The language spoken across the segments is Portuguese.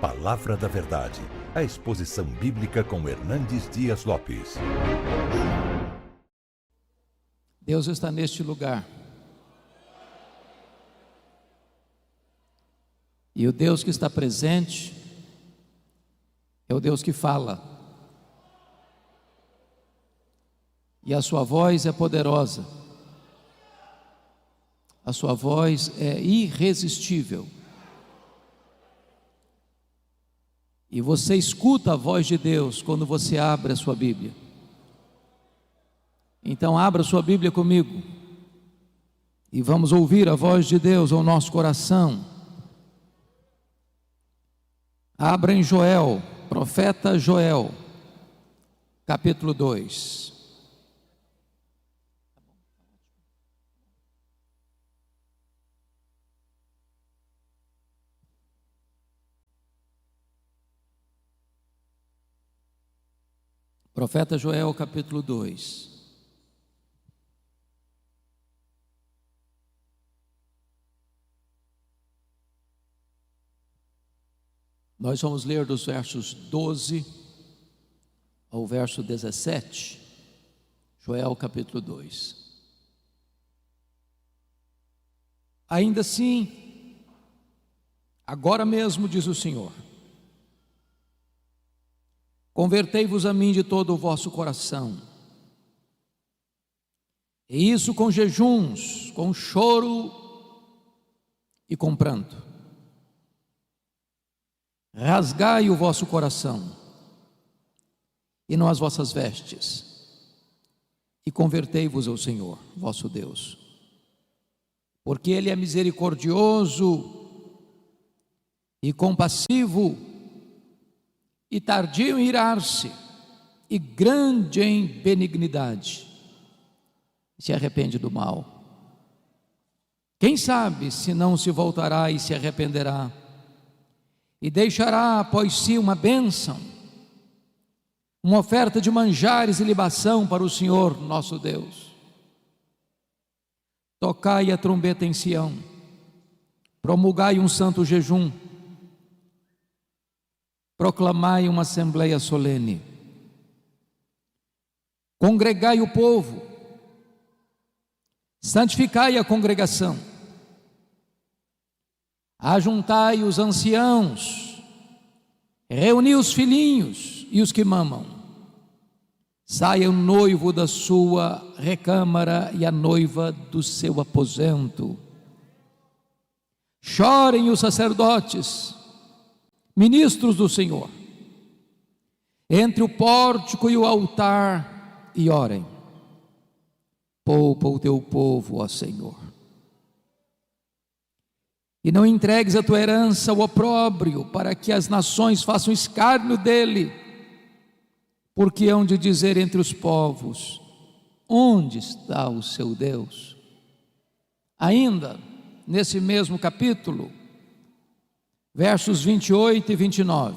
Palavra da Verdade, a exposição bíblica com Hernandes Dias Lopes. Deus está neste lugar. E o Deus que está presente é o Deus que fala. E a sua voz é poderosa. A sua voz é irresistível. E você escuta a voz de Deus quando você abre a sua Bíblia. Então abra a sua Bíblia comigo e vamos ouvir a voz de Deus ao nosso coração. Abra em Joel, profeta Joel, capítulo 2. Profeta Joel, capítulo 2. Nós vamos ler dos versos 12 ao verso 17, Joel capítulo 2. Ainda assim, agora mesmo, diz o Senhor, convertei-vos a mim de todo o vosso coração, e isso com jejuns, com choro e com pranto. Rasgai o vosso coração e não as vossas vestes, e convertei-vos ao Senhor, vosso Deus, porque Ele é misericordioso e compassivo, e tardio em irar-se, e grande em benignidade, se arrepende do mal. Quem sabe se não se voltará e se arrependerá, e deixará após si uma bênção, uma oferta de manjares e libação para o Senhor nosso Deus. Tocai a trombeta em Sião, promulgai um santo jejum, proclamai uma assembleia solene, congregai o povo, santificai a congregação, ajuntai os anciãos, reuni os filhinhos e os que mamam. Saia o noivo da sua recâmara e a noiva do seu aposento. Chorem os sacerdotes, ministros do Senhor, entre o pórtico e o altar, e orem. Poupa o teu povo, ó Senhor, e não entregues a tua herança ao opróbrio, para que as nações façam escárnio dele, porque hão de dizer entre os povos: onde está o seu Deus? Ainda nesse mesmo capítulo, versos 28 e 29.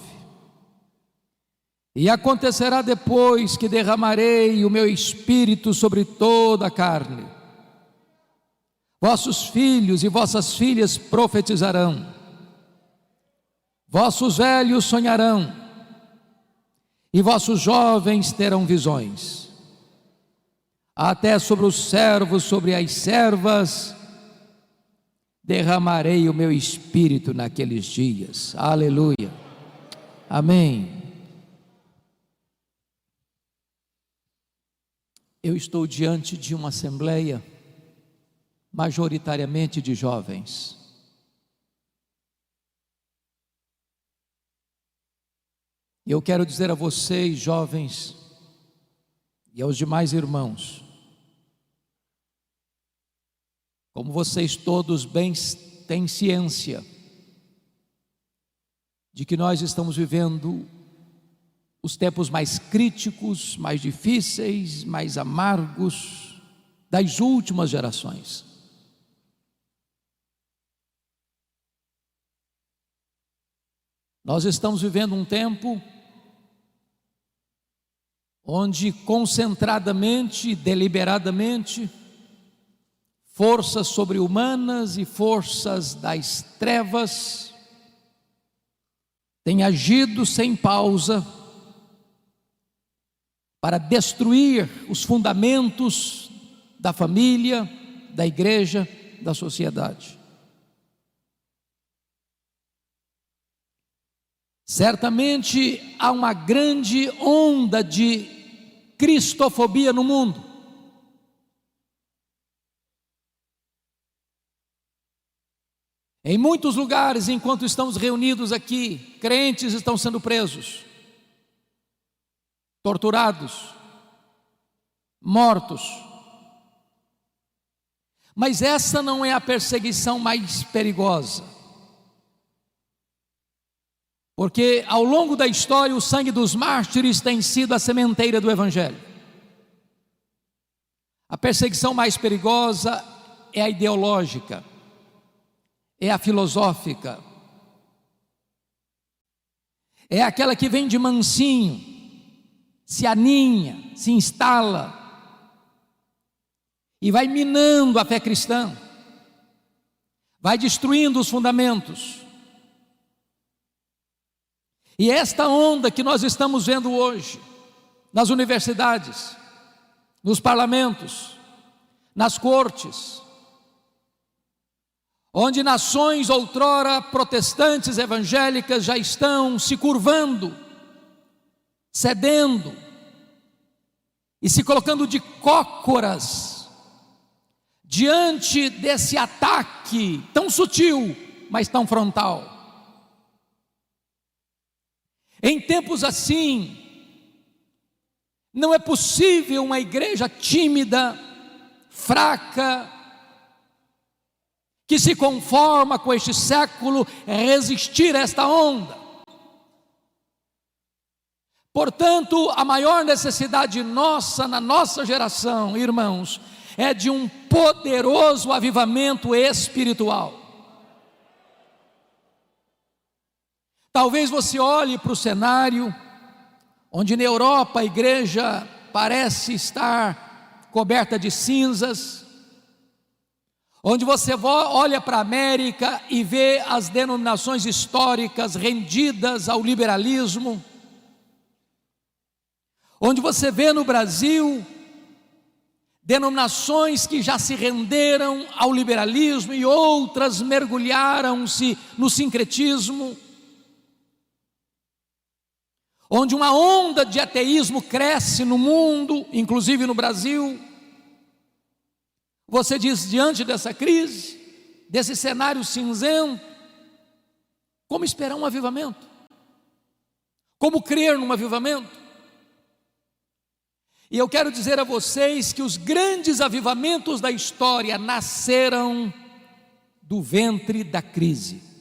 E acontecerá depois que derramarei o meu espírito sobre toda a carne. Vossos filhos e vossas filhas profetizarão, vossos velhos sonharão, e vossos jovens terão visões. Até sobre os servos, sobre as servas, derramarei o meu espírito naqueles dias. Aleluia. Amém. Eu estou diante de uma assembleia majoritariamente de jovens. E eu quero dizer a vocês, jovens, e aos demais irmãos, como vocês todos bem têm ciência de que nós estamos vivendo os tempos mais críticos, mais difíceis, mais amargos das últimas gerações. Nós estamos vivendo um tempo onde concentradamente e deliberadamente forças sobre-humanas e forças das trevas tem agido sem pausa para destruir os fundamentos da família, da igreja, da sociedade. Certamente há uma grande onda de cristofobia no mundo. Em muitos lugares, enquanto estamos reunidos aqui, crentes estão sendo presos, torturados, mortos. Mas essa não é a perseguição mais perigosa, porque ao longo da história o sangue dos mártires tem sido a sementeira do Evangelho. A perseguição mais perigosa é a ideológica, é a filosófica, é aquela que vem de mansinho, se aninha, se instala e vai minando a fé cristã, vai destruindo os fundamentos. E esta onda que nós estamos vendo hoje, nas universidades, nos parlamentos, nas cortes, onde nações outrora protestantes evangélicas já estão se curvando, cedendo e se colocando de cócoras diante desse ataque tão sutil, mas tão frontal. Em tempos assim, não é possível uma igreja tímida, fraca, que se conforma com este século, resistir a esta onda. Portanto, a maior necessidade nossa, na nossa geração, irmãos, é de um poderoso avivamento espiritual. Talvez você olhe para o cenário, onde na Europa a igreja parece estar coberta de cinzas, onde você olha para a América e vê as denominações históricas rendidas ao liberalismo, onde você vê no Brasil denominações que já se renderam ao liberalismo e outras mergulharam-se no sincretismo, onde uma onda de ateísmo cresce no mundo, inclusive no Brasil. Você diz, diante dessa crise, desse cenário cinzento, como esperar um avivamento? Como crer num avivamento? E eu quero dizer a vocês que os grandes avivamentos da história nasceram do ventre da crise.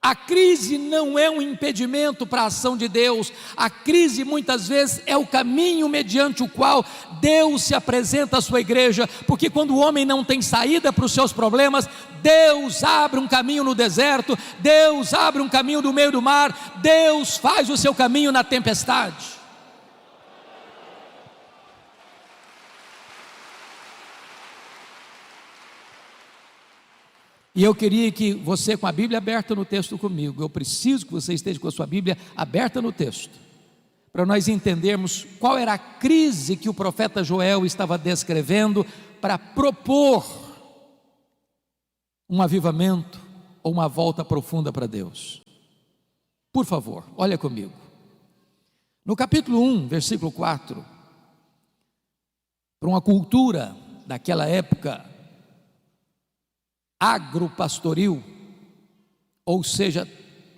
A crise não é um impedimento para a ação de Deus. A crise muitas vezes é o caminho mediante o qual Deus se apresenta à sua igreja, porque quando o homem não tem saída para os seus problemas, Deus abre um caminho no deserto, Deus abre um caminho no meio do mar, Deus faz o seu caminho na tempestade. E eu queria que você, com a Bíblia aberta no texto comigo, eu preciso que você esteja com a sua Bíblia aberta no texto, para nós entendermos qual era a crise que o profeta Joel estava descrevendo para propor um avivamento ou uma volta profunda para Deus. Por favor, olha comigo. No capítulo 1, versículo 4, para uma cultura daquela época agropastoril, ou seja,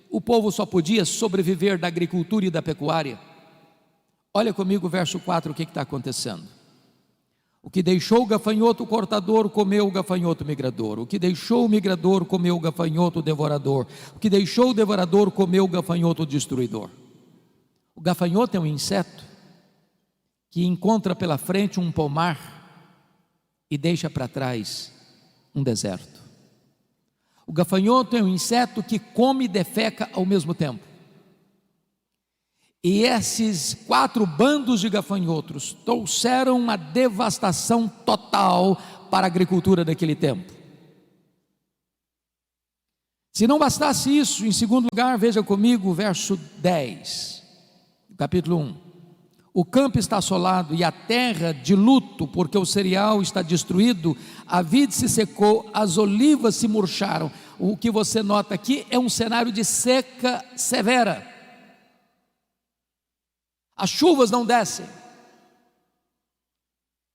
o povo só podia sobreviver da agricultura e da pecuária. Olha comigo o verso 4, o que está acontecendo? O que deixou o gafanhoto cortador, comeu o gafanhoto migrador. O que deixou o migrador, comeu o gafanhoto devorador. O que deixou o devorador, comeu o gafanhoto destruidor. O gafanhoto é um inseto que encontra pela frente um pomar e deixa para trás um deserto. O gafanhoto é um inseto que come e defeca ao mesmo tempo. E esses 4 bandos de gafanhotos trouxeram uma devastação total para a agricultura daquele tempo. Se não bastasse isso, em segundo lugar, veja comigo o verso 10, capítulo 1. O campo está assolado e a terra de luto, porque o cereal está destruído, a vide se secou, as olivas se murcharam. O que você nota aqui é um cenário de seca severa. As chuvas não descem,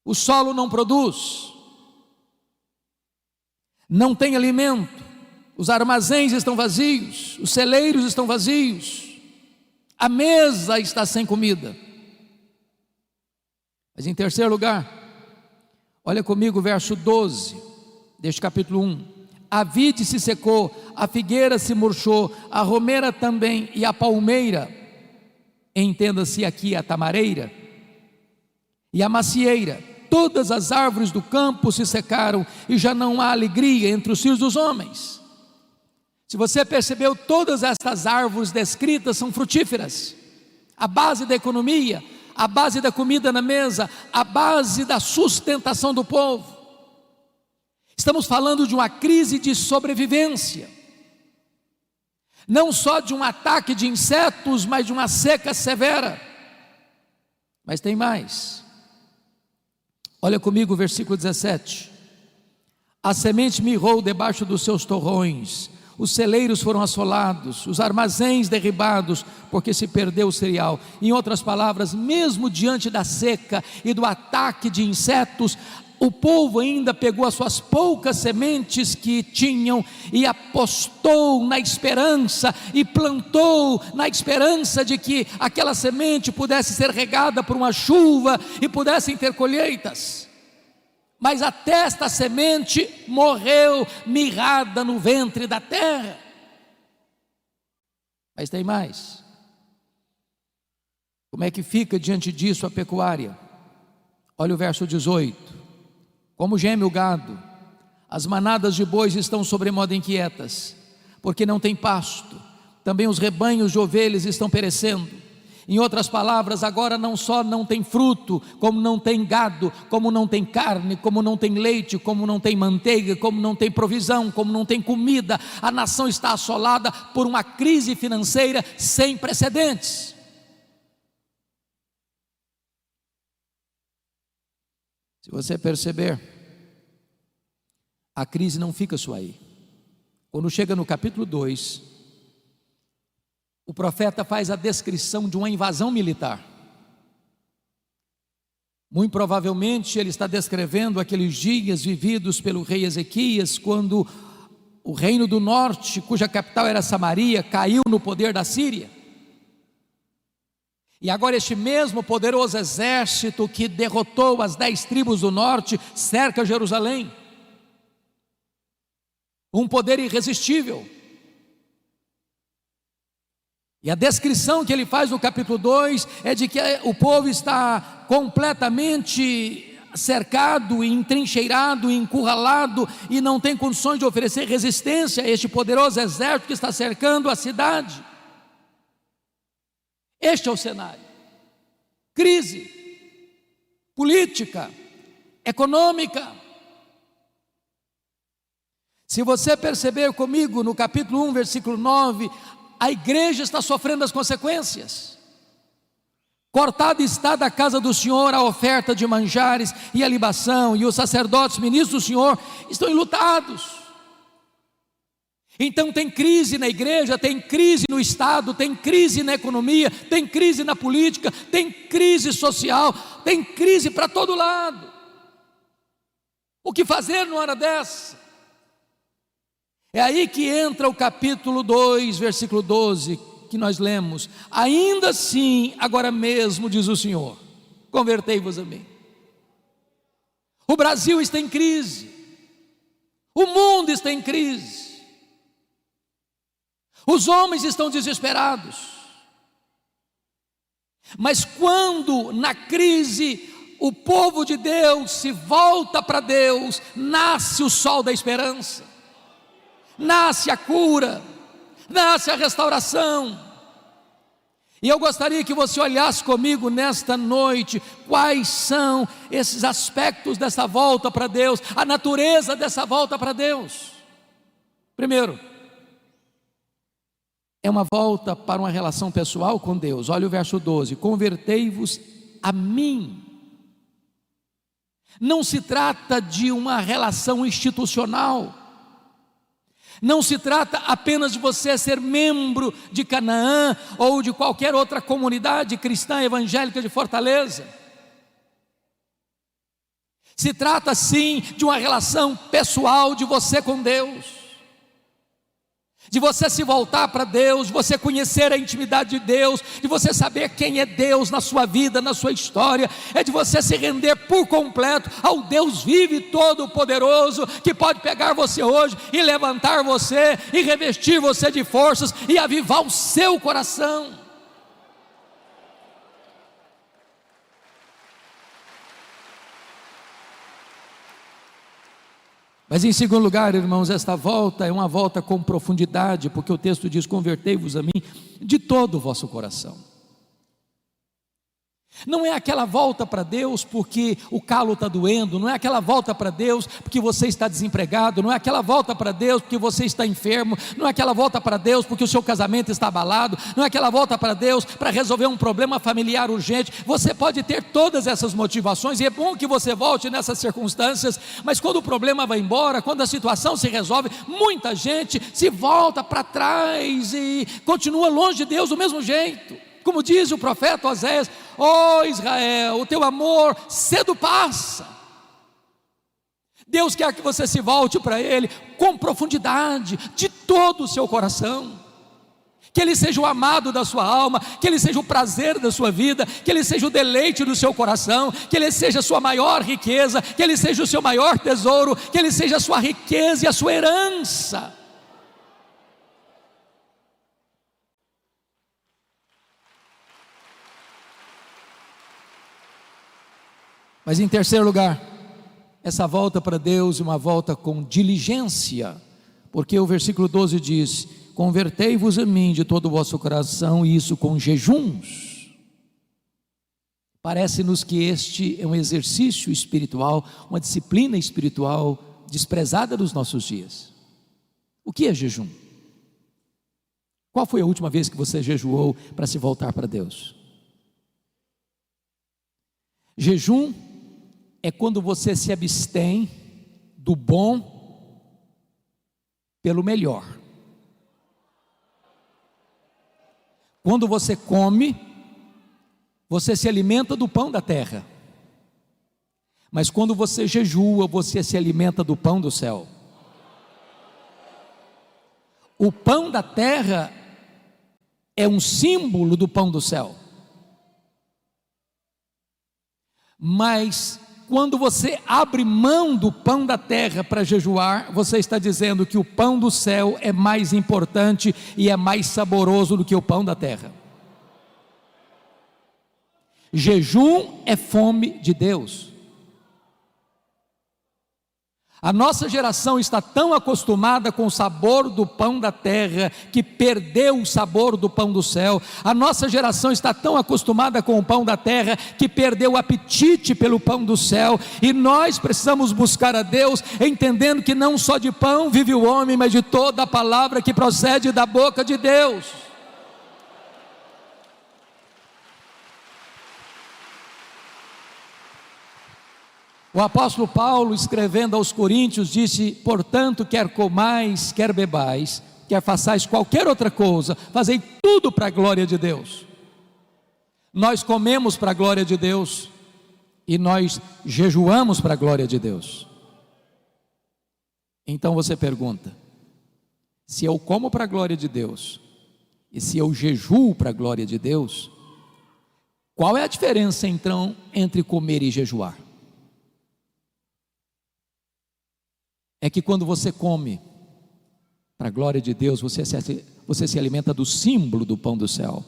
o solo não produz, não tem alimento, os armazéns estão vazios, os celeiros estão vazios, a mesa está sem comida. Mas em terceiro lugar, olha comigo o verso 12 deste capítulo 1. A vide se secou, a figueira se murchou, a romeira também e a palmeira, entenda-se aqui a tamareira, e a macieira, todas as árvores do campo se secaram, e já não há alegria entre os filhos dos homens. Se você percebeu, todas estas árvores descritas são frutíferas, a base da economia, a base da comida na mesa, a base da sustentação do povo. Estamos falando de uma crise de sobrevivência, não só de um ataque de insetos, mas de uma seca severa. Mas tem mais, olha comigo o versículo 17. A semente mirrou debaixo dos seus torrões, os celeiros foram assolados, os armazéns derribados, porque se perdeu o cereal. Em outras palavras, mesmo diante da seca e do ataque de insetos, o povo ainda pegou as suas poucas sementes que tinham e apostou na esperança e plantou na esperança de que aquela semente pudesse ser regada por uma chuva e pudessem ter colheitas. Mas até esta semente morreu mirrada no ventre da terra. Mas tem mais. Como é que fica diante disso a pecuária? Olha o verso 18. Como geme o gado, as manadas de bois estão sobremodo inquietas, porque não tem pasto, também os rebanhos de ovelhas estão perecendo. Em outras palavras, agora não só não tem fruto, como não tem gado, como não tem carne, como não tem leite, como não tem manteiga, como não tem provisão, como não tem comida. A nação está assolada por uma crise financeira sem precedentes. Se você perceber, a crise não fica só aí. Quando chega no capítulo 2, o profeta faz a descrição de uma invasão militar. Muito provavelmente ele está descrevendo aqueles dias vividos pelo rei Ezequias, quando o reino do norte, cuja capital era Samaria, caiu no poder da Síria. E agora este mesmo poderoso exército que derrotou as 10 tribos do norte, cerca Jerusalém. Um poder irresistível. E a descrição que ele faz no capítulo 2 é de que o povo está completamente cercado, entrincheirado, encurralado e não tem condições de oferecer resistência a este poderoso exército que está cercando a cidade. Este é o cenário. Crise política, econômica. Se você perceber comigo no capítulo 1, versículo 9, a igreja está sofrendo as consequências. Cortada está da casa do Senhor a oferta de manjares e a libação, e os sacerdotes, ministros do Senhor, estão enlutados. Então tem crise na igreja, tem crise no Estado, tem crise na economia, tem crise na política, tem crise social, tem crise para todo lado. O que fazer numa hora dessa? É aí que entra o capítulo 2, versículo 12, que nós lemos. Ainda assim, agora mesmo, diz o Senhor, convertei-vos a mim. O Brasil está em crise, o mundo está em crise, os homens estão desesperados. Mas quando na crise o povo de Deus se volta para Deus, nasce o sol da esperança, nasce a cura, nasce a restauração. E eu gostaria que você olhasse comigo nesta noite quais são esses aspectos dessa volta para Deus, a natureza dessa volta para Deus. Primeiro, é uma volta para uma relação pessoal com Deus. Olha o verso 12: convertei-vos a mim. Não se trata de uma relação institucional, não se trata apenas de você ser membro de Canaã ou de qualquer outra comunidade cristã evangélica de Fortaleza. Se trata sim de uma relação pessoal de você com Deus, de você se voltar para Deus, de você conhecer a intimidade de Deus, de você saber quem é Deus na sua vida, na sua história, é de você se render por completo ao Deus vivo e todo-poderoso, que pode pegar você hoje e levantar você, e revestir você de forças, e avivar o seu coração. Mas em segundo lugar, irmãos, esta volta é uma volta com profundidade, porque o texto diz: convertei-vos a mim de todo o vosso coração. Não é aquela volta para Deus porque o calo está doendo, não é aquela volta para Deus porque você está desempregado, não é aquela volta para Deus porque você está enfermo, não é aquela volta para Deus porque o seu casamento está abalado, não é aquela volta para Deus para resolver um problema familiar urgente. Você pode ter todas essas motivações, e é bom que você volte nessas circunstâncias, mas quando o problema vai embora, quando a situação se resolve, muita gente se volta para trás e continua longe de Deus do mesmo jeito. Como diz o profeta Oséias: ó Israel, o teu amor cedo passa. Deus quer que você se volte para Ele com profundidade, de todo o seu coração, que Ele seja o amado da sua alma, que Ele seja o prazer da sua vida, que Ele seja o deleite do seu coração, que Ele seja a sua maior riqueza, que Ele seja o seu maior tesouro, que Ele seja a sua riqueza e a sua herança. Mas em terceiro lugar, essa volta para Deus é uma volta com diligência, porque o versículo 12 diz: convertei-vos a mim de todo o vosso coração, e isso com jejuns. Parece-nos que este é um exercício espiritual, uma disciplina espiritual desprezada nos nossos dias. O que é jejum? Qual foi a última vez que você jejuou para se voltar para Deus? Jejum é quando você se abstém do bom pelo melhor. Quando você come, você se alimenta do pão da terra. Mas quando você jejua, você se alimenta do pão do céu. O pão da terra é um símbolo do pão do céu. Mas quando você abre mão do pão da terra para jejuar, você está dizendo que o pão do céu é mais importante e é mais saboroso do que o pão da terra. Jejum é fome de Deus. A nossa geração está tão acostumada com o sabor do pão da terra que perdeu o sabor do pão do céu. A nossa geração está tão acostumada com o pão da terra que perdeu o apetite pelo pão do céu. E nós precisamos buscar a Deus, entendendo que não só de pão vive o homem, mas de toda a palavra que procede da boca de Deus. O apóstolo Paulo, escrevendo aos Coríntios, disse: portanto, quer comais, quer bebais, quer façais qualquer outra coisa, fazei tudo para a glória de Deus. Nós comemos para a glória de Deus e nós jejuamos para a glória de Deus. Então você pergunta: se eu como para a glória de Deus e se eu jejuo para a glória de Deus, qual é a diferença então entre comer e jejuar? É que quando você come para a glória de Deus, você se alimenta do símbolo do pão do céu.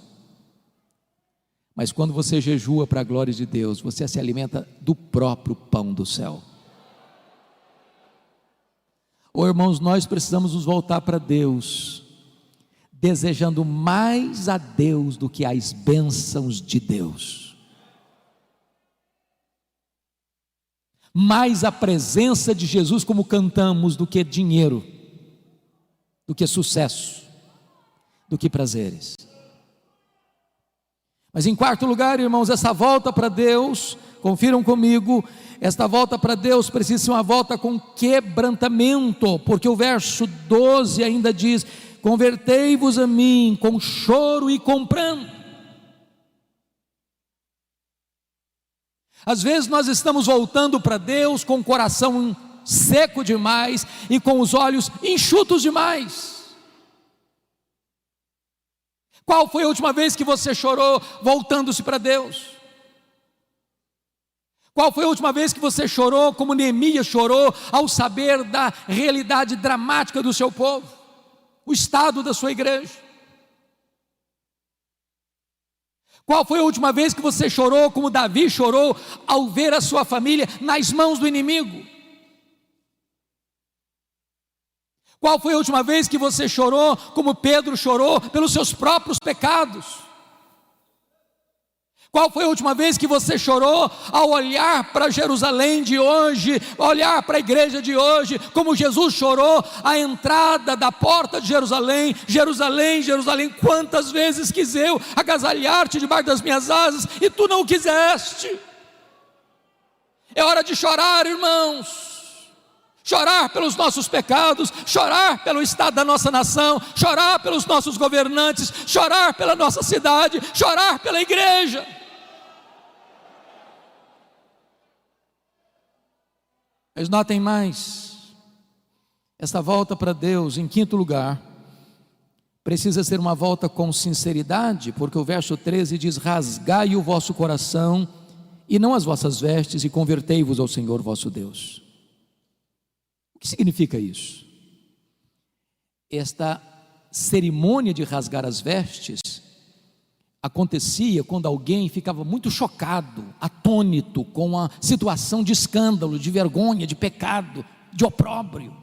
Mas quando você jejua para a glória de Deus, você se alimenta do próprio pão do céu. Irmãos, nós precisamos nos voltar para Deus, desejando mais a Deus do que as bênçãos de Deus. Mais a presença de Jesus, como cantamos, do que dinheiro, do que sucesso, do que prazeres. Mas em quarto lugar, irmãos, essa volta para Deus, confiram comigo, esta volta para Deus precisa ser uma volta com quebrantamento, porque o verso 12 ainda diz: convertei-vos a mim com choro e com pranto. Às vezes nós estamos voltando para Deus com o coração seco demais e com os olhos enxutos demais. Qual foi a última vez que você chorou voltando-se para Deus? Qual foi a última vez que você chorou como Neemias chorou ao saber da realidade dramática do seu povo, o estado da sua igreja? Qual foi a última vez que você chorou como Davi chorou ao ver a sua família nas mãos do inimigo? Qual foi a última vez que você chorou como Pedro chorou pelos seus próprios pecados? Qual foi a última vez que você chorou ao olhar para Jerusalém de hoje, olhar para a igreja de hoje, como Jesus chorou à entrada da porta de Jerusalém? Jerusalém, Jerusalém, quantas vezes quis eu agasalhar-te debaixo das minhas asas e tu não o quiseste. É hora de chorar, irmãos. Chorar pelos nossos pecados, chorar pelo estado da nossa nação, chorar pelos nossos governantes, chorar pela nossa cidade, chorar pela igreja. Mas notem mais, esta volta para Deus, em quinto lugar, precisa ser uma volta com sinceridade, porque o verso 13 diz: rasgai o vosso coração e não as vossas vestes, e convertei-vos ao Senhor vosso Deus. O que significa isso? Esta cerimônia de rasgar as vestes acontecia quando alguém ficava muito chocado, atônito com a situação de escândalo, de vergonha, de pecado, de opróbrio.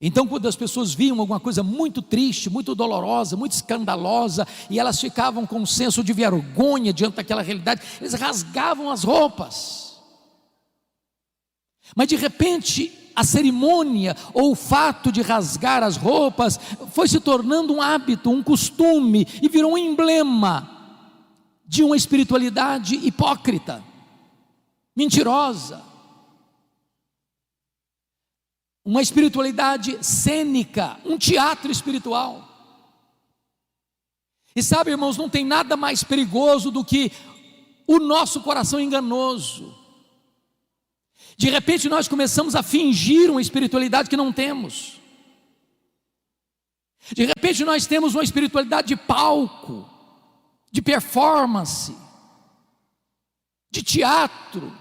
Então, quando as pessoas viam alguma coisa muito triste, muito dolorosa, muito escandalosa, e elas ficavam com um senso de vergonha diante daquela realidade, eles rasgavam as roupas. Mas de repente, a cerimônia ou o fato de rasgar as roupas foi se tornando um hábito, um costume, e virou um emblema de uma espiritualidade hipócrita, mentirosa, uma espiritualidade cênica, um teatro espiritual. E sabe, irmãos, não tem nada mais perigoso do que o nosso coração enganoso. De repente nós começamos a fingir uma espiritualidade que não temos. De repente nós temos uma espiritualidade de palco, de performance, de teatro,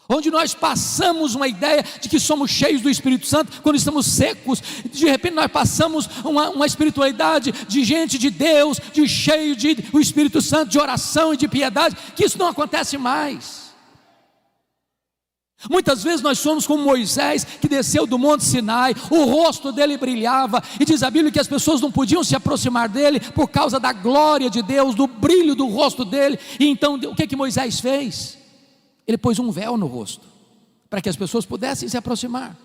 onde nós passamos uma ideia de que somos cheios do Espírito Santo quando estamos secos. De repente nós passamos uma espiritualidade de gente de Deus, de cheio do Espírito Santo, de oração e de piedade, que isso não acontece mais. Muitas vezes nós somos como Moisés, que desceu do monte Sinai, o rosto dele brilhava, e diz a Bíblia que as pessoas não podiam se aproximar dele por causa da glória de Deus, do brilho do rosto dele. E então o que Moisés fez? Ele pôs um véu no rosto, para que as pessoas pudessem se aproximar.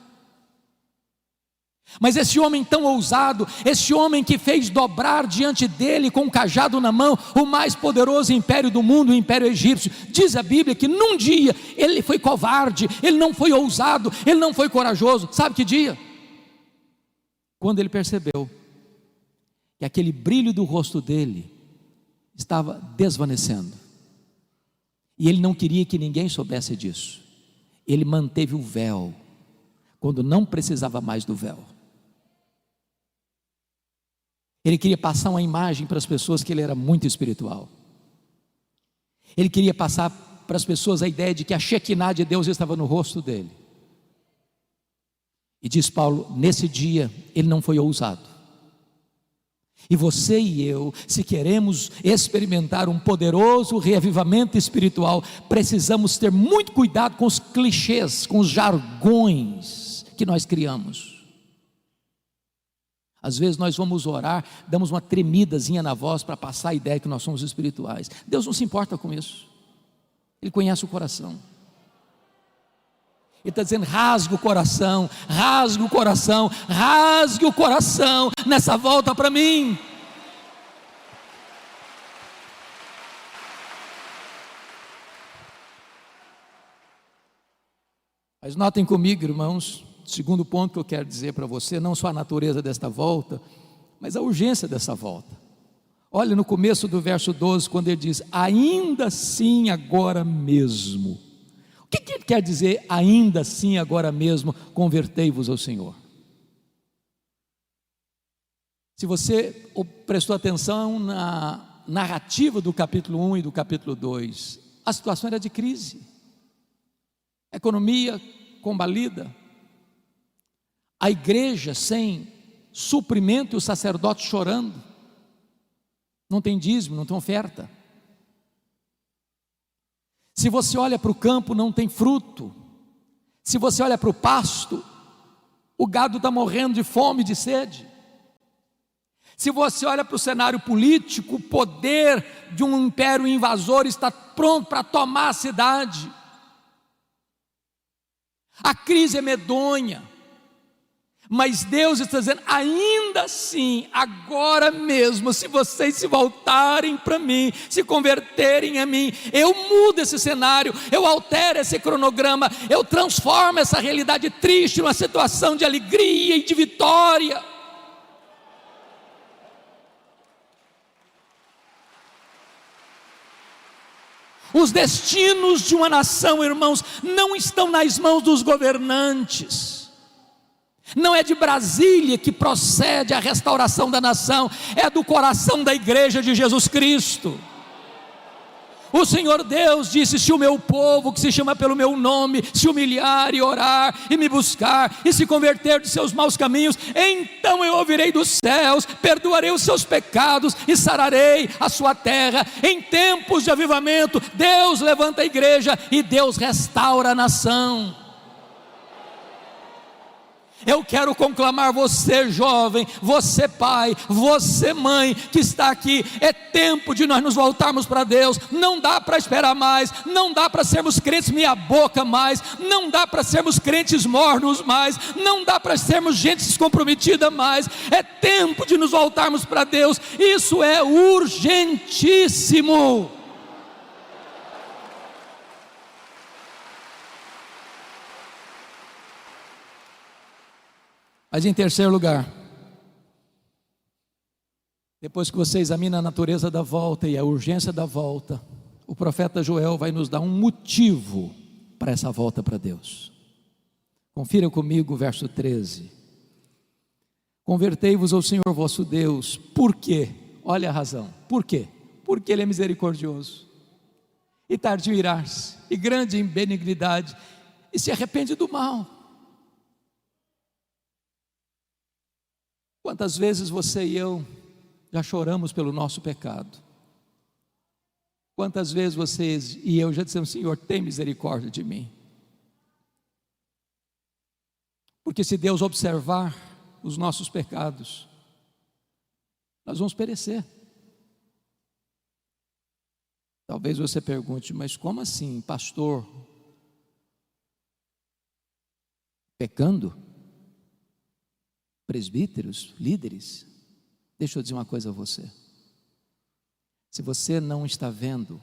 Mas esse homem tão ousado, esse homem que fez dobrar diante dele com um cajado na mão o mais poderoso império do mundo, o império egípcio, diz a Bíblia que num dia ele foi covarde, ele não foi ousado, ele não foi corajoso. Sabe que dia? Quando ele percebeu que aquele brilho do rosto dele estava desvanecendo, e ele não queria que ninguém soubesse disso. Ele manteve o véu quando não precisava mais do véu. Ele queria passar uma imagem para as pessoas que ele era muito espiritual. Ele queria passar para as pessoas a ideia de que a Shekinah de Deus estava no rosto dele. E diz Paulo, nesse dia ele não foi ousado. E você e eu, se queremos experimentar um poderoso reavivamento espiritual, precisamos ter muito cuidado com os clichês, com os jargões que nós criamos. Às vezes nós vamos orar, damos uma tremidazinha na voz para passar a ideia que nós somos espirituais. Deus não se importa com isso. Ele conhece o coração. Ele está dizendo: rasgue o coração, rasgue o coração, rasgue o coração nessa volta para mim. Mas notem comigo, irmãos, segundo ponto que eu quero dizer para você, não só a natureza desta volta, mas a urgência dessa volta. Olha no começo do verso 12, quando ele diz: ainda assim agora mesmo. O que ele quer dizer, ainda assim agora mesmo, convertei-vos ao Senhor? Se você prestou atenção na narrativa do capítulo 1 e do capítulo 2, a situação era de crise. A economia combalida, a igreja sem suprimento e o sacerdote chorando, não tem dízimo, não tem oferta. Se você olha para o campo, não tem fruto. Se você olha para o pasto, o gado está morrendo de fome e de sede. Se você olha para o cenário político, o poder de um império invasor está pronto para tomar a cidade. A crise é medonha, mas Deus está dizendo: ainda assim, agora mesmo, se vocês se voltarem para mim, se converterem a mim, eu mudo esse cenário, eu altero esse cronograma, eu transformo essa realidade triste numa situação de alegria e de vitória. Os destinos de uma nação, irmãos, não estão nas mãos dos governantes. Não é de Brasília que procede a restauração da nação, é do coração da igreja de Jesus Cristo. O Senhor Deus disse: se o meu povo, que se chama pelo meu nome, se humilhar e orar e me buscar e se converter de seus maus caminhos, então eu ouvirei dos céus, perdoarei os seus pecados e sararei a sua terra. Em tempos de avivamento, Deus levanta a igreja e Deus restaura a nação. Eu quero conclamar você, jovem, você pai, você mãe que está aqui. É tempo de nós nos voltarmos para Deus. Não dá para esperar mais, não dá para sermos crentes meia boca mais, não dá para sermos crentes mornos mais, não dá para sermos gente descomprometida mais. É tempo de nos voltarmos para Deus. Isso é urgentíssimo. Mas em terceiro lugar, depois que você examina a natureza da volta e a urgência da volta, o profeta Joel vai nos dar um motivo para essa volta para Deus. Confira comigo o verso 13. Convertei-vos ao Senhor vosso Deus. Por quê? Olha a razão. Por quê? Porque Ele é misericordioso e tardio em irar-se, e grande em benignidade, e se arrepende do mal. Quantas vezes você e eu já choramos pelo nosso pecado? Quantas vezes vocês e eu já dissemos: Senhor, tem misericórdia de mim? Porque se Deus observar os nossos pecados, nós vamos perecer. Talvez você pergunte: mas como assim, pastor? Pecando? Presbíteros, líderes? Deixa eu dizer uma coisa a você. Se você não está vendo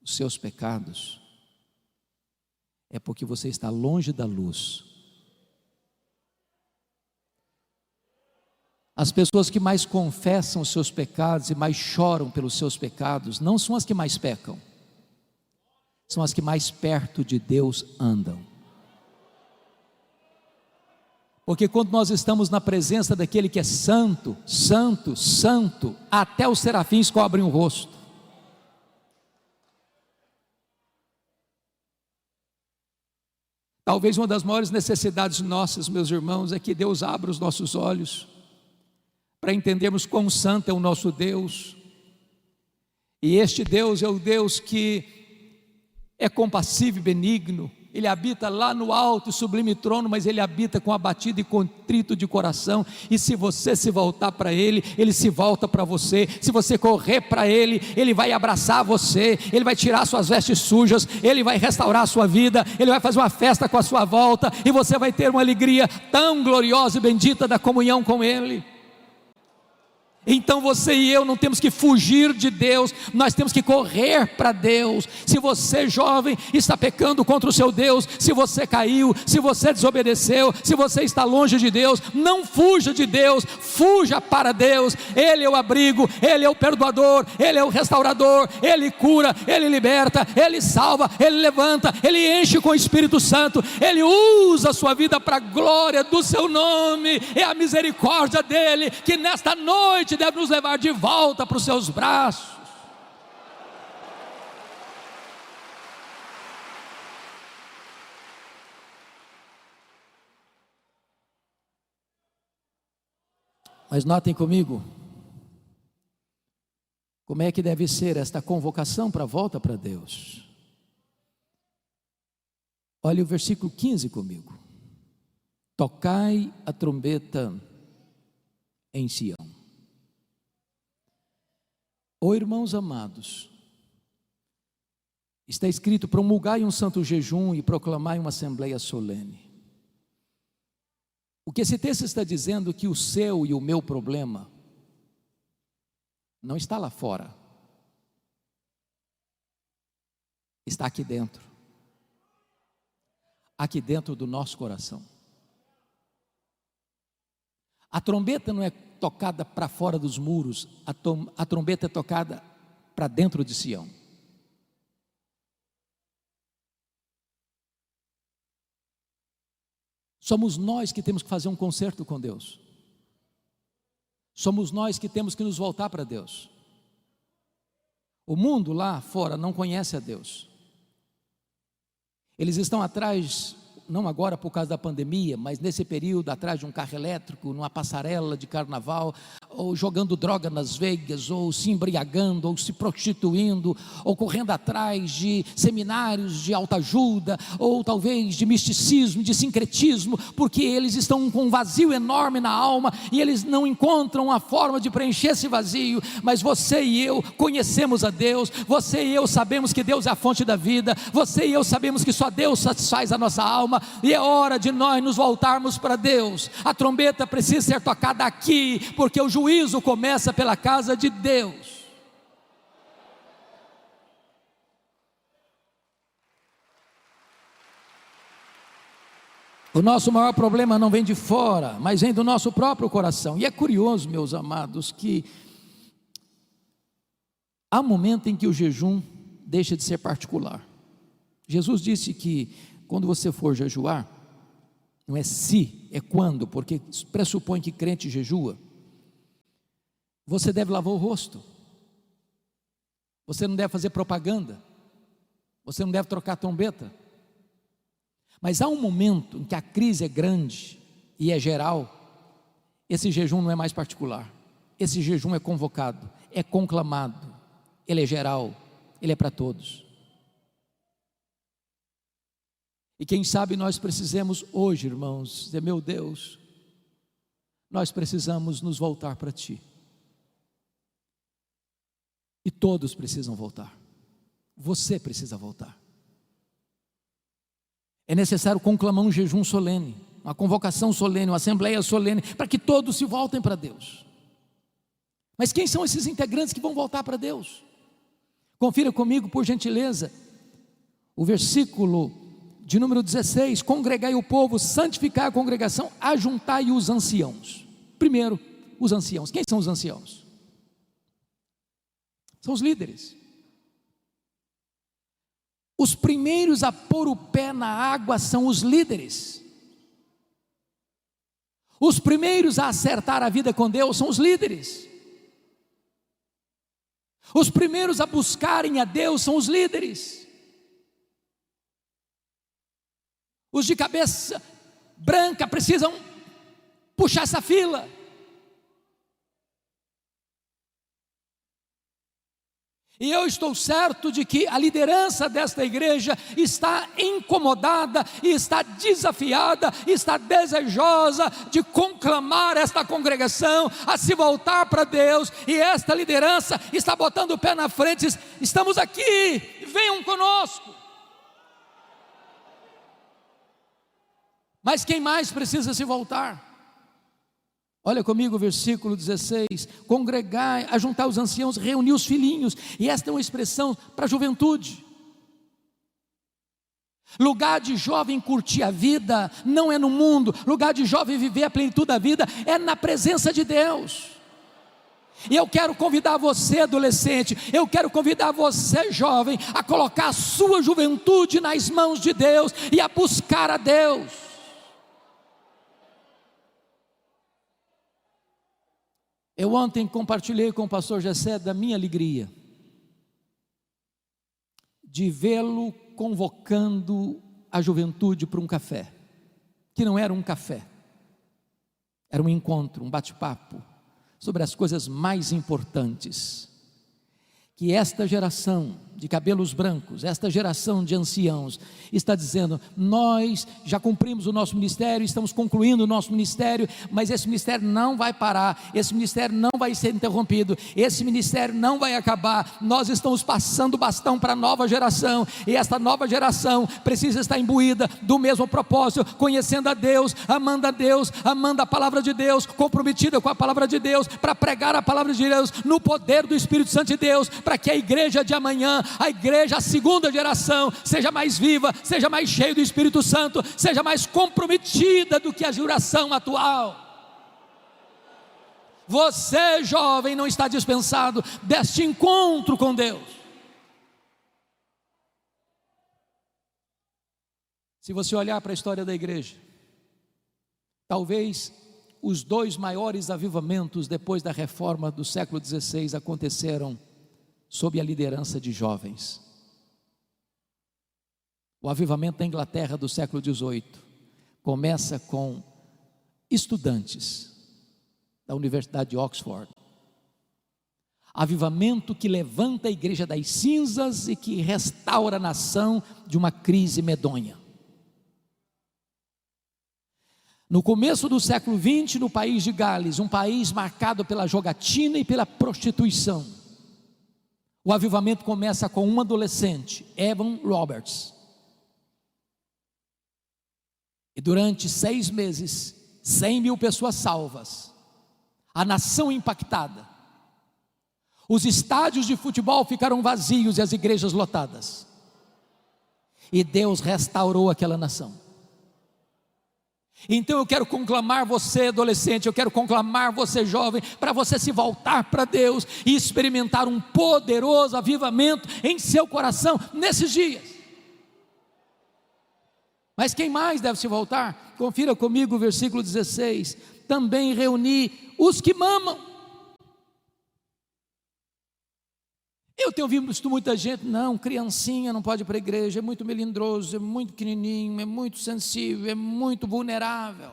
os seus pecados, é porque você está longe da luz. As pessoas que mais confessam os seus pecados e mais choram pelos seus pecados, não são as que mais pecam, são as que mais perto de Deus andam. Porque quando nós estamos na presença daquele que é santo, santo, santo, até os serafins cobrem o rosto. Talvez uma das maiores necessidades nossas, meus irmãos, é que Deus abra os nossos olhos para entendermos quão santo é o nosso Deus. E este Deus é o Deus que é compassivo e benigno, Ele habita lá no alto e sublime trono, mas Ele habita com abatido e contrito de coração. E se você se voltar para Ele, Ele se volta para você. Se você correr para Ele, Ele vai abraçar você, Ele vai tirar suas vestes sujas, Ele vai restaurar a sua vida, Ele vai fazer uma festa com a sua volta, e você vai ter uma alegria tão gloriosa e bendita da comunhão com Ele. Então você e eu não temos que fugir de Deus, nós temos que correr para Deus. Se você, jovem, está pecando contra o seu Deus, se você caiu, se você desobedeceu, se você está longe de Deus, não fuja de Deus, fuja para Deus. Ele é o abrigo, Ele é o perdoador, Ele é o restaurador, Ele cura, Ele liberta, Ele salva, Ele levanta, Ele enche com o Espírito Santo, Ele usa a sua vida para a glória do seu nome. É a misericórdia dEle que nesta noite deve nos levar de volta para os seus braços. Mas notem comigo, como é que deve ser esta convocação para a volta para Deus. Olha o versículo 15 comigo. Tocai a trombeta em Sião. Oh, irmãos amados, está escrito: promulgai um santo jejum e proclamai uma assembleia solene. O que esse texto está dizendo é que o seu e o meu problema não está lá fora, está aqui dentro do nosso coração. A trombeta não é tocada para fora dos muros, a trombeta é tocada para dentro de Sião. Somos nós que temos que fazer um concerto com Deus. Somos nós que temos que nos voltar para Deus. O mundo lá fora não conhece a Deus. Eles estão atrás, não agora por causa da pandemia, mas nesse período atrás de um carro elétrico, numa passarela de carnaval, ou jogando droga nas veias, ou se embriagando, ou se prostituindo, ou correndo atrás de seminários de autoajuda, ou talvez de misticismo, de sincretismo, porque eles estão com um vazio enorme na alma, e eles não encontram a forma de preencher esse vazio. Mas você e eu conhecemos a Deus, você e eu sabemos que Deus é a fonte da vida, você e eu sabemos que só Deus satisfaz a nossa alma, e é hora de nós nos voltarmos para Deus. A trombeta precisa ser tocada aqui, porque o juízo começa pela casa de Deus. O nosso maior problema não vem de fora, mas vem do nosso próprio coração. E é curioso, meus amados, que há um momento em que o jejum deixa de ser particular. Jesus disse que quando você for jejuar, não é se, é quando, porque pressupõe que crente jejua. Você deve lavar o rosto, você não deve fazer propaganda, você não deve trocar trombeta. Mas há um momento em que a crise é grande e é geral. Esse jejum não é mais particular, esse jejum é convocado, é conclamado, ele é geral, ele é para todos. E quem sabe nós precisamos hoje, irmãos, dizer: meu Deus, nós precisamos nos voltar para Ti. E todos precisam voltar. Você precisa voltar. É necessário conclamar um jejum solene, uma convocação solene, uma assembleia solene, para que todos se voltem para Deus. Mas quem são esses integrantes que vão voltar para Deus? Confira comigo, por gentileza, o versículo de número 16: congregai o povo, santificai a congregação, ajuntai os anciãos. Primeiro, os anciãos. Quem são os anciãos? São os líderes. Os primeiros a pôr o pé na água são os líderes. Os primeiros a acertar a vida com Deus são os líderes. Os primeiros a buscarem a Deus são os líderes. Os de cabeça branca precisam puxar essa fila. E eu estou certo de que a liderança desta igreja está incomodada, está desafiada, está desejosa de conclamar esta congregação a se voltar para Deus. E esta liderança está botando o pé na frente: estamos aqui, venham conosco. Mas quem mais precisa se voltar? Olha comigo o versículo 16: congregai, ajuntar os anciãos, reunir os filhinhos. E esta é uma expressão para a juventude. Lugar de jovem curtir a vida não é no mundo. Lugar de jovem viver a plenitude da vida é na presença de Deus. E eu quero convidar você, adolescente, eu quero convidar você, jovem, a colocar a sua juventude nas mãos de Deus e a buscar a Deus. Eu ontem compartilhei com o pastor Gessé da minha alegria de vê-lo convocando a juventude para um café, que não era um café, era um encontro, um bate-papo sobre as coisas mais importantes que esta geração de cabelos brancos, esta geração de anciãos está dizendo: nós já cumprimos o nosso ministério, estamos concluindo o nosso ministério, mas esse ministério não vai parar, esse ministério não vai ser interrompido, esse ministério não vai acabar. Nós estamos passando o bastão para a nova geração, e esta nova geração precisa estar imbuída do mesmo propósito, conhecendo a Deus, amando a palavra de Deus, comprometida com a palavra de Deus, para pregar a palavra de Deus no poder do Espírito Santo de Deus, para que a igreja de amanhã, a igreja, a segunda geração, seja mais viva, seja mais cheia do Espírito Santo, seja mais comprometida do que a geração atual. Você, jovem, não está dispensado deste encontro com Deus. Se você olhar para a história da igreja, talvez os dois maiores avivamentos depois da reforma do século XVI aconteceram sob a liderança de jovens. O avivamento da Inglaterra do século XVIII começa com estudantes da Universidade de Oxford. Avivamento que levanta a igreja das cinzas e que restaura a nação de uma crise medonha. No começo do século XX, no país de Gales, um país marcado pela jogatina e pela prostituição, o avivamento começa com um adolescente, Evan Roberts. E durante 6 meses, 100.000 pessoas salvas, a nação impactada, os estádios de futebol ficaram vazios e as igrejas lotadas, e Deus restaurou aquela nação. Então eu quero conclamar você, adolescente, eu quero conclamar você, jovem, para você se voltar para Deus e experimentar um poderoso avivamento em seu coração nesses dias. Mas quem mais deve se voltar? Confira comigo o versículo 16: também reuni os que mamam. Eu tenho visto muita gente: não, criancinha não pode ir para a igreja, é muito melindroso, é muito pequenininho, é muito sensível, é muito vulnerável.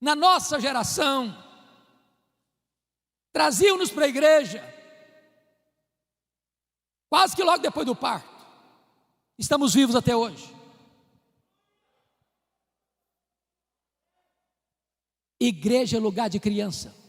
Na nossa geração, traziam-nos para a igreja, quase que logo depois do parto. Estamos vivos até hoje. Igreja é lugar de criança.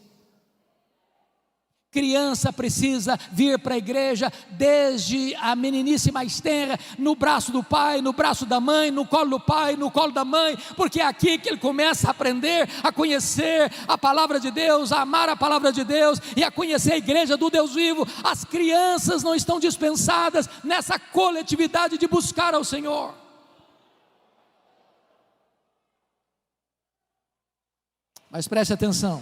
Criança precisa vir para a igreja desde a meninice mais tenra, no braço do pai, no braço da mãe, no colo do pai, no colo da mãe, porque é aqui que ele começa a aprender, a conhecer a palavra de Deus, a amar a palavra de Deus e a conhecer a igreja do Deus vivo. As crianças não estão dispensadas nessa coletividade de buscar ao Senhor. Mas preste atenção.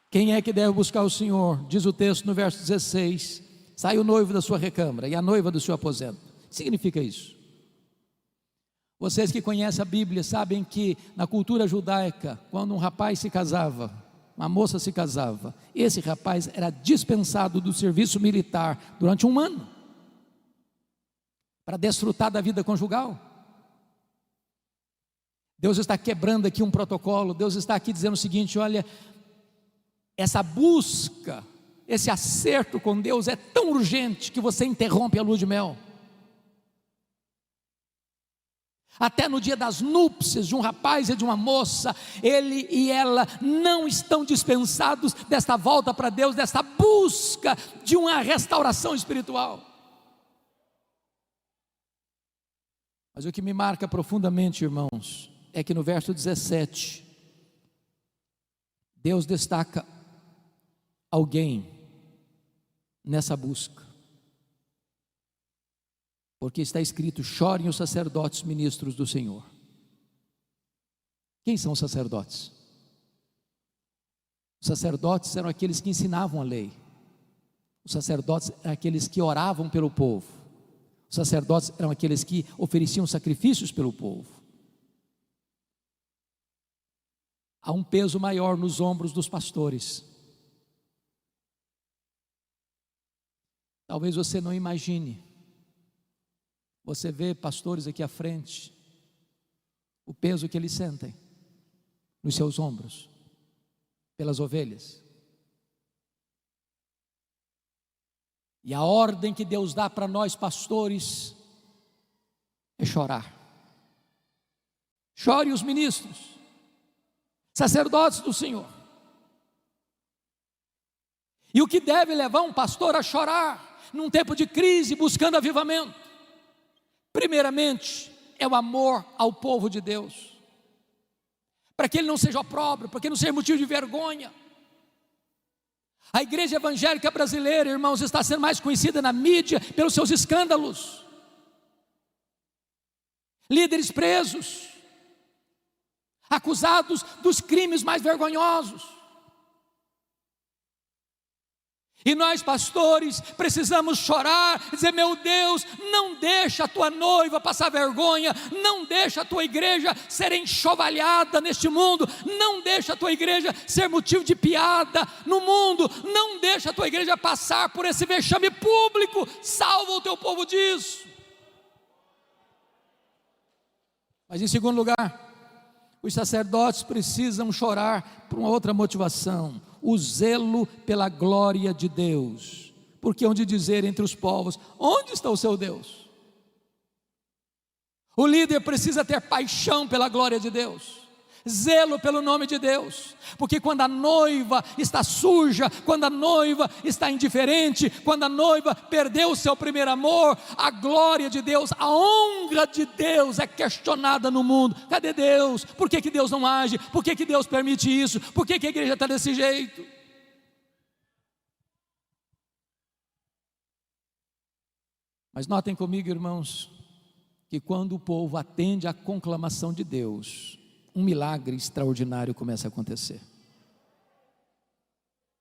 Quem é que deve buscar o Senhor? Diz o texto no verso 16: sai o noivo da sua recâmara e a noiva do seu aposento. O que significa isso? Vocês que conhecem a Bíblia sabem que na cultura judaica, quando um rapaz se casava, uma moça se casava, esse rapaz era dispensado do serviço militar durante 1 ano, para desfrutar da vida conjugal. Deus está quebrando aqui um protocolo. Deus está aqui dizendo o seguinte: olha, essa busca, esse acerto com Deus é tão urgente que você interrompe a lua de mel. Até no dia das núpcias de um rapaz e de uma moça, ele e ela não estão dispensados desta volta para Deus, desta busca de uma restauração espiritual. Mas o que me marca profundamente, irmãos, é que no verso 17, Deus destaca alguém nessa busca. Porque está escrito: chorem os sacerdotes ministros do Senhor. Quem são os sacerdotes? Os sacerdotes eram aqueles que ensinavam a lei. Os sacerdotes eram aqueles que oravam pelo povo. Os sacerdotes eram aqueles que ofereciam sacrifícios pelo povo. Há um peso maior nos ombros dos pastores. Talvez você não imagine. Você vê pastores aqui à frente, o peso que eles sentem nos seus ombros, pelas ovelhas. E a ordem que Deus dá para nós pastores é chorar. Chore os ministros, sacerdotes do Senhor. E o que deve levar um pastor a chorar num tempo de crise, buscando avivamento? Primeiramente, é o amor ao povo de Deus, para que ele não seja opróbrio, para que não seja motivo de vergonha. A igreja evangélica brasileira, irmãos, está sendo mais conhecida na mídia pelos seus escândalos, líderes presos, acusados dos crimes mais vergonhosos. E nós pastores precisamos chorar, dizer: meu Deus, não deixa a tua noiva passar vergonha, não deixa a tua igreja ser enxovalhada neste mundo, não deixa a tua igreja ser motivo de piada no mundo, não deixa a tua igreja passar por esse vexame público, salva o teu povo disso. Mas em segundo lugar, os sacerdotes precisam chorar por uma outra motivação: o zelo pela glória de Deus. Porque onde dizer entre os povos: onde está o seu Deus? O líder precisa ter paixão pela glória de Deus, zelo pelo nome de Deus, porque quando a noiva está suja, quando a noiva está indiferente, quando a noiva perdeu o seu primeiro amor, a glória de Deus, a honra de Deus é questionada no mundo. Cadê Deus? Por que Deus não age? Por que Deus permite isso? Por que a igreja está desse jeito? Mas notem comigo, irmãos, que quando o povo atende à conclamação de Deus, um milagre extraordinário começa a acontecer.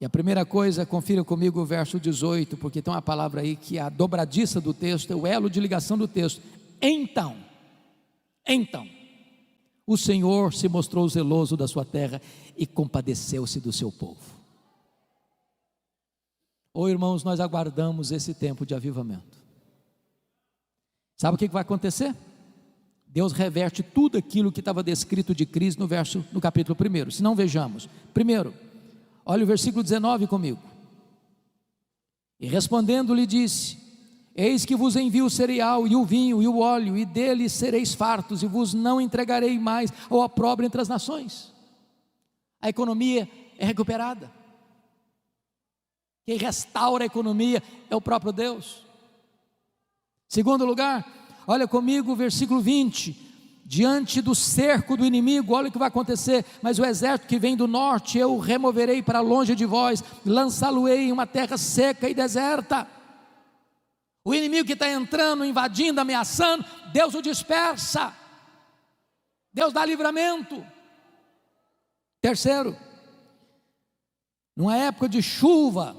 E a primeira coisa, confira comigo o verso 18, porque tem uma palavra aí que é a dobradiça do texto, é o elo de ligação do texto. Então, o Senhor se mostrou zeloso da sua terra e compadeceu-se do seu povo. Irmãos, nós aguardamos esse tempo de avivamento. Sabe o que vai acontecer? Deus reverte tudo aquilo que estava descrito de crise no capítulo 1. Se não, vejamos. Primeiro, olha o versículo 19 comigo. E respondendo lhe disse: eis que vos envio o cereal e o vinho e o óleo, e dele sereis fartos, e vos não entregarei mais ao opróbrio entre as nações. A economia é recuperada. Quem restaura a economia é o próprio Deus. Segundo lugar, olha comigo o versículo 20, diante do cerco do inimigo, olha o que vai acontecer: mas o exército que vem do norte eu removerei para longe de vós, lançá-lo-ei em uma terra seca e deserta. O inimigo que está entrando, invadindo, ameaçando, Deus o dispersa, Deus dá livramento. Terceiro, numa época de chuva,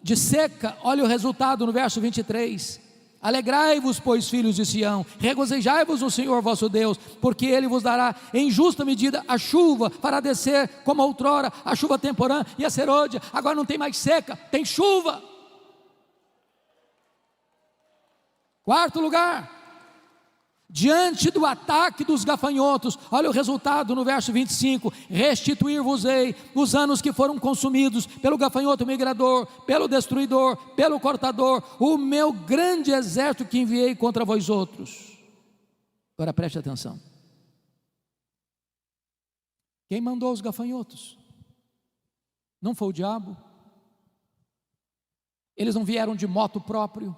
de seca, olha o resultado no verso 23: alegrai-vos, pois, filhos de Sião, regozijai-vos no Senhor vosso Deus, porque Ele vos dará em justa medida a chuva, fará descer como outrora a chuva temporã e a serôdia. Agora não tem mais seca, tem chuva. Quarto lugar, diante do ataque dos gafanhotos. Olha o resultado no verso 25: restituir-vos-ei os anos que foram consumidos pelo gafanhoto migrador, pelo destruidor, pelo cortador, o meu grande exército que enviei contra vós outros. Agora preste atenção. Quem mandou os gafanhotos? Não foi o diabo? Eles não vieram de moto próprio?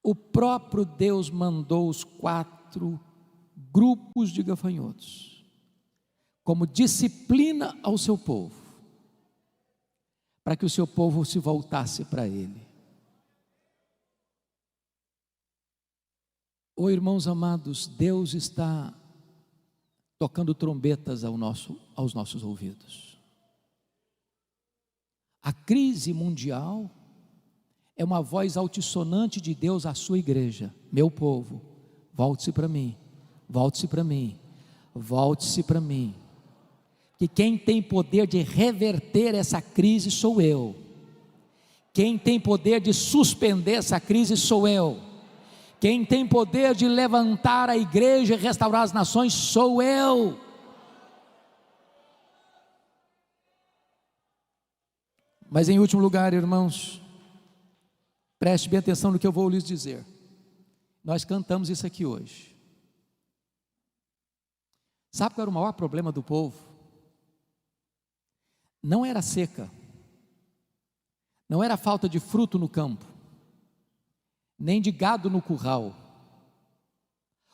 O próprio Deus mandou os 4 grupos de gafanhotos, como disciplina ao seu povo, para que o seu povo se voltasse para Ele. Oh, irmãos amados, Deus está tocando trombetas aos nossos ouvidos. A crise mundial é uma voz altissonante de Deus à sua igreja: meu povo, volte-se para mim, volte-se para mim, volte-se para mim. Que quem tem poder de reverter essa crise sou eu. Quem tem poder de suspender essa crise sou eu. Quem tem poder de levantar a igreja e restaurar as nações sou eu. Mas em último lugar, irmãos, preste bem atenção no que eu vou lhes dizer. Nós cantamos isso aqui hoje. Sabe qual era o maior problema do povo? Não era a seca, não era a falta de fruto no campo, nem de gado no curral.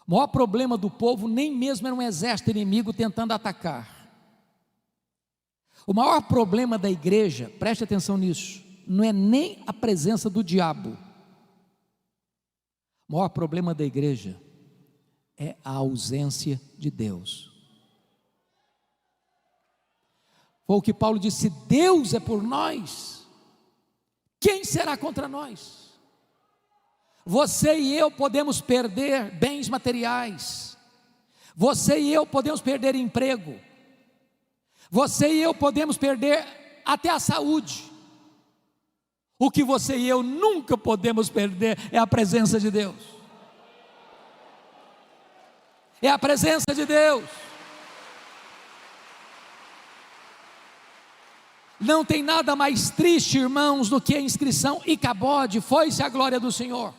O maior problema do povo nem mesmo era um exército inimigo tentando atacar. O maior problema da igreja, preste atenção nisso, não é nem a presença do diabo. O maior problema da igreja é a ausência de Deus. Foi o que Paulo disse: Deus é por nós, quem será contra nós? Você e eu podemos perder bens materiais, você e eu podemos perder emprego, você e eu podemos perder até a saúde. O que você e eu nunca podemos perder é a presença de Deus. É a presença de Deus. Não tem nada mais triste, irmãos, do que a inscrição Icabode, foi-se a glória do Senhor.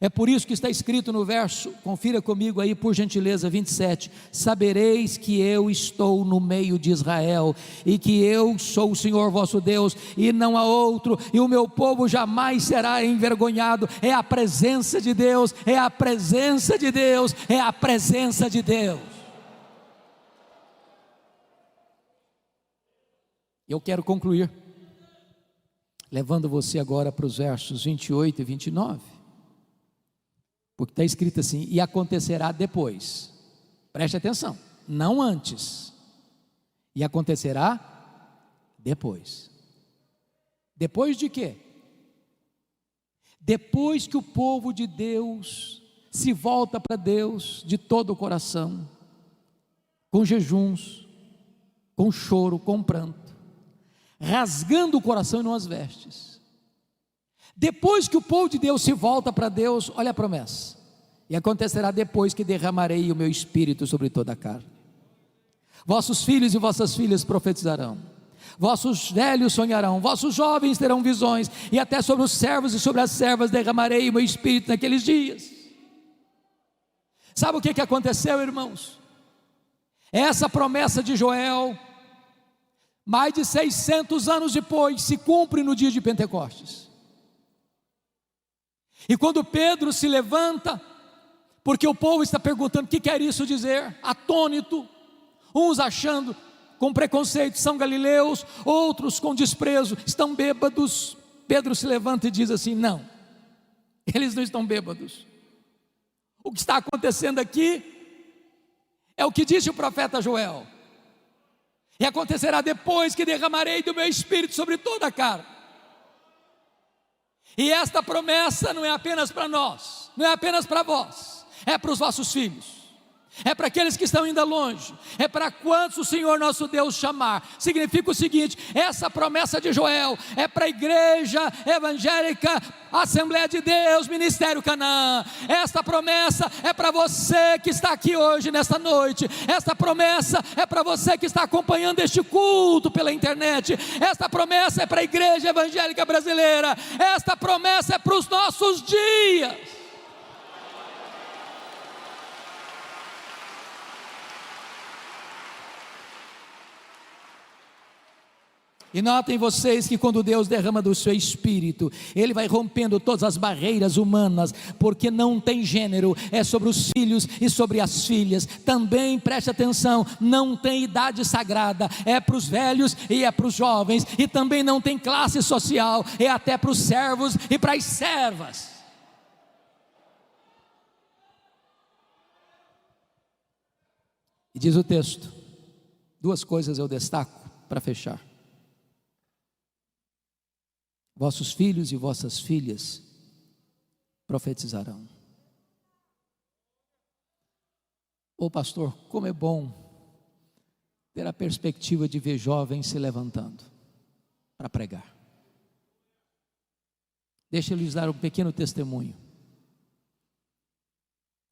É por isso que está escrito no verso, confira comigo aí por gentileza, 27, sabereis que eu estou no meio de Israel, e que eu sou o Senhor vosso Deus, e não há outro, e o meu povo jamais será envergonhado. É a presença de Deus, é a presença de Deus, é a presença de Deus. Eu quero concluir, levando você agora para os versos 28 e 29, porque está escrito assim: e acontecerá depois, preste atenção, não antes, e acontecerá depois. Depois de quê? Depois que o povo de Deus se volta para Deus de todo o coração, com jejuns, com choro, com pranto, rasgando o coração e não as vestes. Depois que o povo de Deus se volta para Deus, olha a promessa: e acontecerá depois que derramarei o meu espírito sobre toda a carne. Vossos filhos e vossas filhas profetizarão, vossos velhos sonharão, vossos jovens terão visões, e até sobre os servos e sobre as servas derramarei o meu espírito naqueles dias. Sabe o que aconteceu, irmãos? Essa promessa de Joel, mais de 600 anos depois, se cumpre no dia de Pentecostes. E quando Pedro se levanta, porque o povo está perguntando o que quer isso dizer, atônito, uns achando com preconceito são galileus, outros com desprezo, estão bêbados. Pedro se levanta e diz assim: não, eles não estão bêbados. O que está acontecendo aqui é o que disse o profeta Joel: e acontecerá depois que derramarei do meu espírito sobre toda a carne. E esta promessa não é apenas para nós, não é apenas para vós, é para os vossos filhos, é para aqueles que estão ainda longe, é para quantos o Senhor nosso Deus chamar. Significa o seguinte: essa promessa de Joel é para a igreja evangélica, Assembleia de Deus, Ministério Canaã. Esta promessa é para você que está aqui hoje, nesta noite. Esta promessa é para você que está acompanhando este culto pela internet. Esta promessa é para a igreja evangélica brasileira. Esta promessa é para os nossos dias. E notem vocês que quando Deus derrama do seu Espírito, Ele vai rompendo todas as barreiras humanas, porque não tem gênero, é sobre os filhos e sobre as filhas. Também preste atenção, não tem idade sagrada, é para os velhos e é para os jovens. E também não tem classe social, é até para os servos e para as servas. E diz o texto, duas coisas eu destaco para fechar: vossos filhos e vossas filhas profetizarão. Ô pastor, como é bom ter a perspectiva de ver jovens se levantando para pregar. Deixa eu lhes dar um pequeno testemunho.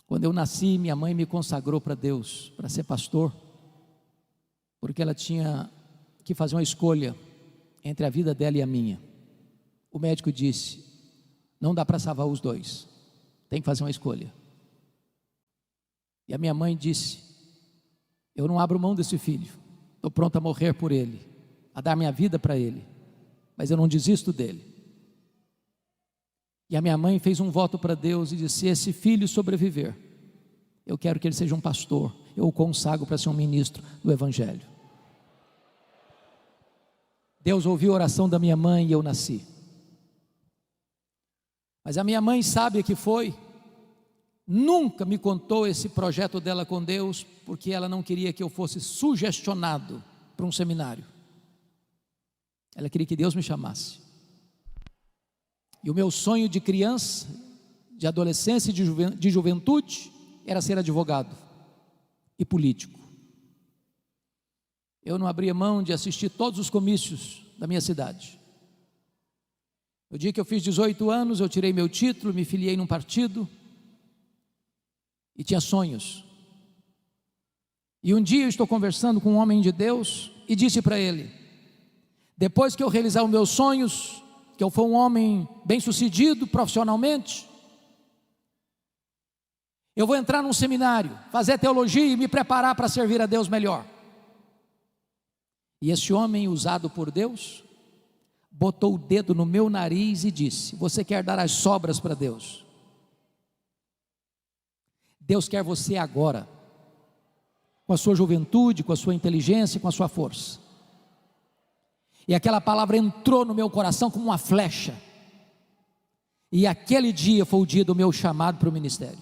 Quando eu nasci, minha mãe me consagrou para Deus, para ser pastor, porque ela tinha que fazer uma escolha entre a vida dela e a minha. O médico disse: não dá para salvar os dois, tem que fazer uma escolha. E a minha mãe disse: eu não abro mão desse filho, estou pronto a morrer por ele, a dar minha vida para ele, mas eu não desisto dele. E a minha mãe fez um voto para Deus e disse: se esse filho sobreviver, eu quero que ele seja um pastor, eu o consagro para ser um ministro do Evangelho. Deus ouviu a oração da minha mãe e eu nasci. Mas a minha mãe sabe que foi, nunca me contou esse projeto dela com Deus, porque ela não queria que eu fosse sugestionado para um seminário. Ela queria que Deus me chamasse. E o meu sonho de criança, de adolescência e de juventude era ser advogado e político. Eu não abria mão de assistir todos os comícios da minha cidade. No dia que eu fiz 18 anos, eu tirei meu título, me filiei num partido e tinha sonhos. E um dia eu estou conversando com um homem de Deus e disse para ele: depois que eu realizar os meus sonhos, que eu for um homem bem sucedido profissionalmente, eu vou entrar num seminário, fazer teologia e me preparar para servir a Deus melhor. E esse homem usado por Deus botou o dedo no meu nariz e disse: você quer dar as sobras para Deus? Deus quer você agora, com a sua juventude, com a sua inteligência, com a sua força. E aquela palavra entrou no meu coração como uma flecha. E aquele dia foi o dia do meu chamado para o ministério.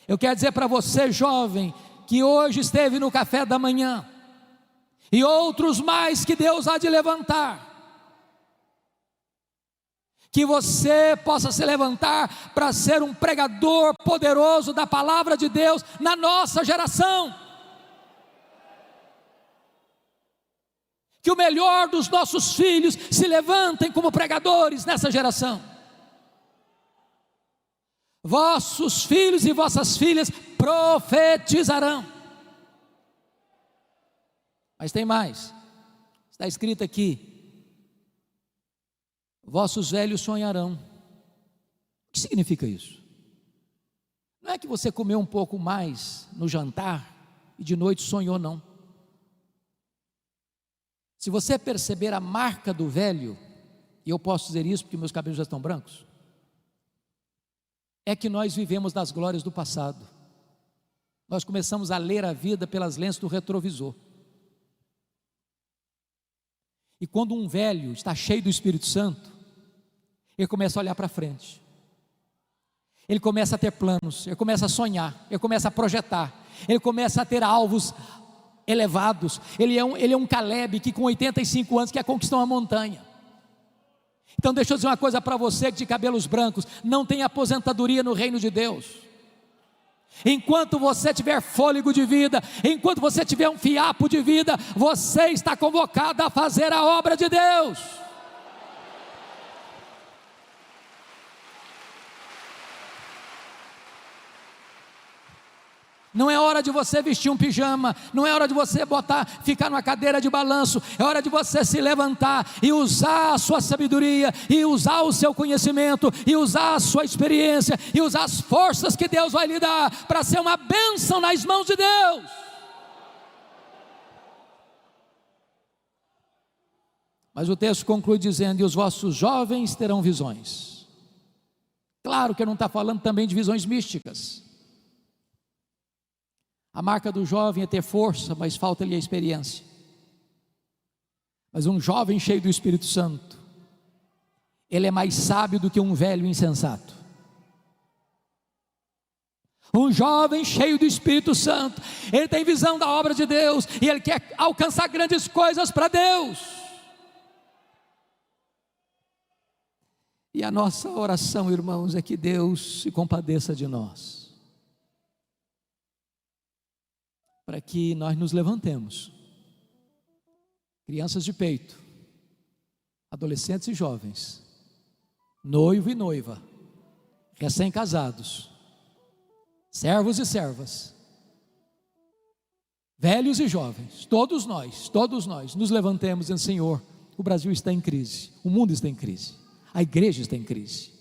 Eu quero dizer para você, jovem, que hoje esteve no café da manhã, e outros mais que Deus há de levantar, que você possa se levantar para ser um pregador poderoso da palavra de Deus na nossa geração. Que o melhor dos nossos filhos se levantem como pregadores nessa geração. Vossos filhos e vossas filhas profetizarão. Mas tem mais, está escrito aqui: vossos velhos sonharão. O que significa isso? Não é que você comeu um pouco mais no jantar e de noite sonhou, não. Se você perceber a marca do velho, e eu posso dizer isso porque meus cabelos já estão brancos, é que nós vivemos das glórias do passado. Nós começamos a ler a vida pelas lentes do retrovisor. E quando um velho está cheio do Espírito Santo, ele começa a olhar para frente, ele começa a ter planos, ele começa a sonhar, ele começa a projetar, ele começa a ter alvos elevados. Ele é um Caleb que com 85 anos quer conquistar uma montanha. Então deixa eu dizer uma coisa para você que de cabelos brancos: não tem aposentadoria no reino de Deus. Enquanto você tiver fôlego de vida, enquanto você tiver um fiapo de vida, você está convocado a fazer a obra de Deus. Não é hora de você vestir um pijama, não é hora de você ficar numa cadeira de balanço, é hora de você se levantar e usar a sua sabedoria, e usar o seu conhecimento, e usar a sua experiência, e usar as forças que Deus vai lhe dar, para ser uma bênção nas mãos de Deus. Mas o texto conclui dizendo: e os vossos jovens terão visões. Claro que não está falando também de visões místicas. A marca do jovem é ter força, mas falta-lhe a experiência. Mas um jovem cheio do Espírito Santo, ele é mais sábio do que um velho insensato. Um jovem cheio do Espírito Santo, ele tem visão da obra de Deus, e ele quer alcançar grandes coisas para Deus. E a nossa oração, irmãos, é que Deus se compadeça de nós, para que nós nos levantemos, crianças de peito, adolescentes e jovens, noivo e noiva, recém-casados, servos e servas, velhos e jovens, todos nós nos levantemos dizendo: Senhor, o Brasil está em crise, o mundo está em crise, a igreja está em crise,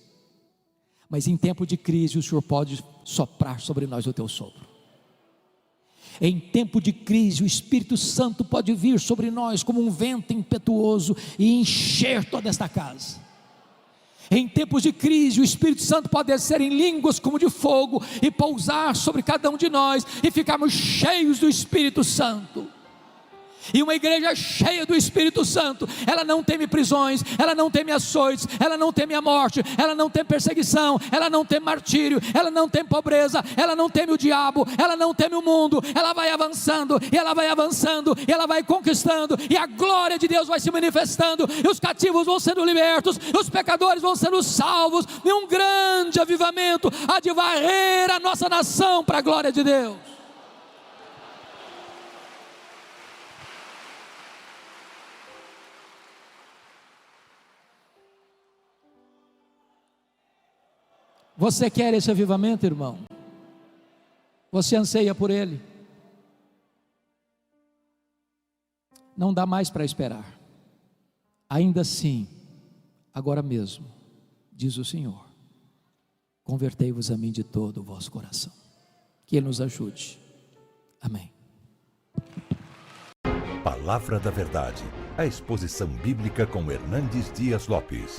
mas em tempo de crise o Senhor pode soprar sobre nós o teu sopro. Em tempo de crise, o Espírito Santo pode vir sobre nós como um vento impetuoso e encher toda esta casa. Em tempos de crise, o Espírito Santo pode descer em línguas como de fogo e pousar sobre cada um de nós e ficarmos cheios do Espírito Santo. E uma igreja cheia do Espírito Santo, ela não teme prisões, ela não teme açoites, ela não teme a morte, ela não teme perseguição, ela não teme martírio, ela não teme pobreza, ela não teme o diabo, ela não teme o mundo. Ela vai avançando, e ela vai avançando, e ela vai conquistando, e a glória de Deus vai se manifestando, e os cativos vão sendo libertos, e os pecadores vão sendo salvos, e um grande avivamento há de varrer a nossa nação para a glória de Deus. Você quer esse avivamento, irmão? Você anseia por ele? Não dá mais para esperar. Ainda assim, agora mesmo, diz o Senhor: convertei-vos a mim de todo o vosso coração. Que Ele nos ajude. Amém. Palavra da Verdade, a exposição bíblica com Hernandes Dias Lopes.